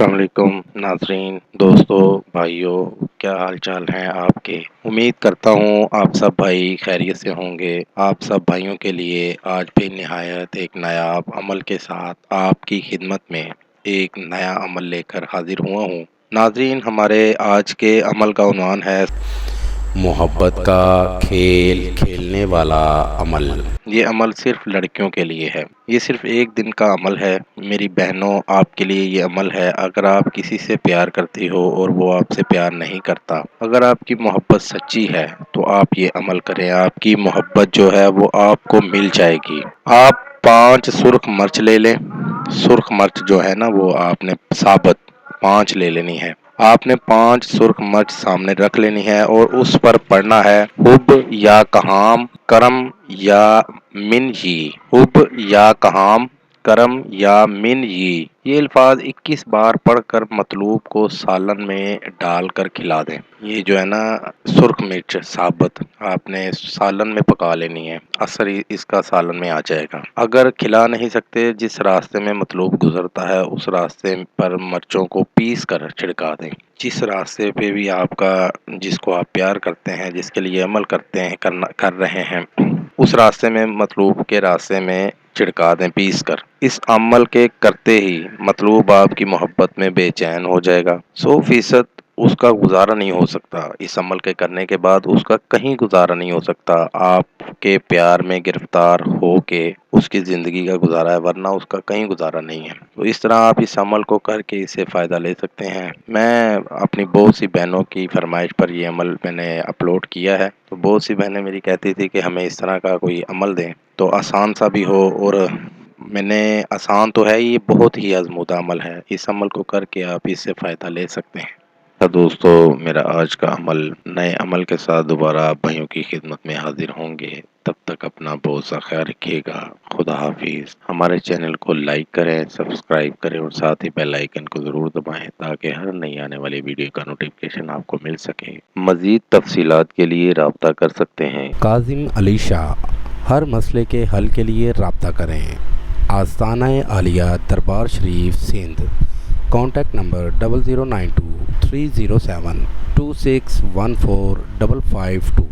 السلام علیکم ناظرین، دوستو، بھائیوں، کیا حال چال ہیں آپ کے؟ امید کرتا ہوں آپ سب بھائی خیریت سے ہوں گے۔ آپ سب بھائیوں کے لیے آج بھی نہایت ایک نایاب عمل کے ساتھ آپ کی خدمت میں ایک نیا عمل لے کر حاضر ہوا ہوں۔ ناظرین، ہمارے آج کے عمل کا عنوان ہے محبت کا کھیل کھیلنے والا عمل۔ یہ عمل صرف لڑکیوں کے لیے ہے۔ یہ صرف ایک دن کا عمل ہے۔ میری بہنوں، آپ کے لیے یہ عمل ہے۔ اگر آپ کسی سے پیار کرتی ہو اور وہ آپ سے پیار نہیں کرتا، اگر آپ کی محبت سچی ہے تو آپ یہ عمل کریں۔ آپ کی محبت جو ہے وہ آپ کو مل جائے گی۔ آپ 5 سرخ مرچ لے لیں۔ سرخ مرچ جو ہے نا وہ آپ نے ثابت 5 لے لینی ہے۔ آپ نے 5 سرخ مرچ سامنے رکھ لینی ہے اور اس پر پڑھنا ہے حب یا کہام کرم یا من ہی، حب یا کہام کرم یا من ہی۔ یہ الفاظ 21 بار پڑھ کر مطلوب کو سالن میں ڈال کر کھلا دیں۔ یہ جو ہے نا سرخ مرچ ثابت آپ نے سالن میں پکا لینی ہے، اثر اس کا سالن میں آ جائے گا۔ اگر کھلا نہیں سکتے، جس راستے میں مطلوب گزرتا ہے اس راستے پر مرچوں کو پیس کر چھڑکا دیں۔ جس راستے پہ بھی آپ کا، جس کو آپ پیار کرتے ہیں، جس کے لیے عمل کرتے ہیں کر رہے ہیں، اس راستے میں مطلوب کے راستے میں چھڑکا دیں پیس کر۔ اس عمل کے کرتے ہی مطلوب آپ کی محبت میں بے چین ہو جائے گا۔ 100% اس کا گزارا نہیں ہو سکتا۔ اس عمل کے کرنے کے بعد اس کا کہیں گزارا نہیں ہو سکتا۔ آپ کے پیار میں گرفتار ہو کے اس کی زندگی کا گزارا ہے، ورنہ اس کا کہیں گزارا نہیں ہے۔ تو اس طرح آپ اس عمل کو کر کے اس سے فائدہ لے سکتے ہیں۔ میں اپنی بہت سی بہنوں کی فرمائش پر یہ عمل میں نے اپلوڈ کیا ہے، تو بہت سی بہنیں میری کہتی تھی کہ ہمیں اس طرح کا کوئی عمل دیں تو آسان سا بھی ہو، اور میں نے آسان تو ہے، یہ بہت ہی آزمودہ عمل ہے۔ اس عمل کو کر کے آپ اس سے فائدہ لے سکتے ہیں۔ دوستو، میرا آج کا عمل نئے عمل کے ساتھ دوبارہ بھائیوں کی خدمت میں حاضر ہوں گے۔ تب تک اپنا بہت سا خیال رکھیے گا۔ خدا حافظ۔ ہمارے چینل کو لائک کریں، سبسکرائب کریں اور ساتھ ہی بیل آئیکن کو ضرور دبائیں تاکہ ہر نئی آنے والی ویڈیو کا نوٹیفیکیشن آپ کو مل سکے۔ مزید تفصیلات کے لیے رابطہ کر سکتے ہیں کاظم علی شاہ۔ ہر مسئلے کے حل کے لیے رابطہ کریں۔ آستانہ عالیہ دربار شریف سندھ۔ Contact number 0092 307 2614 552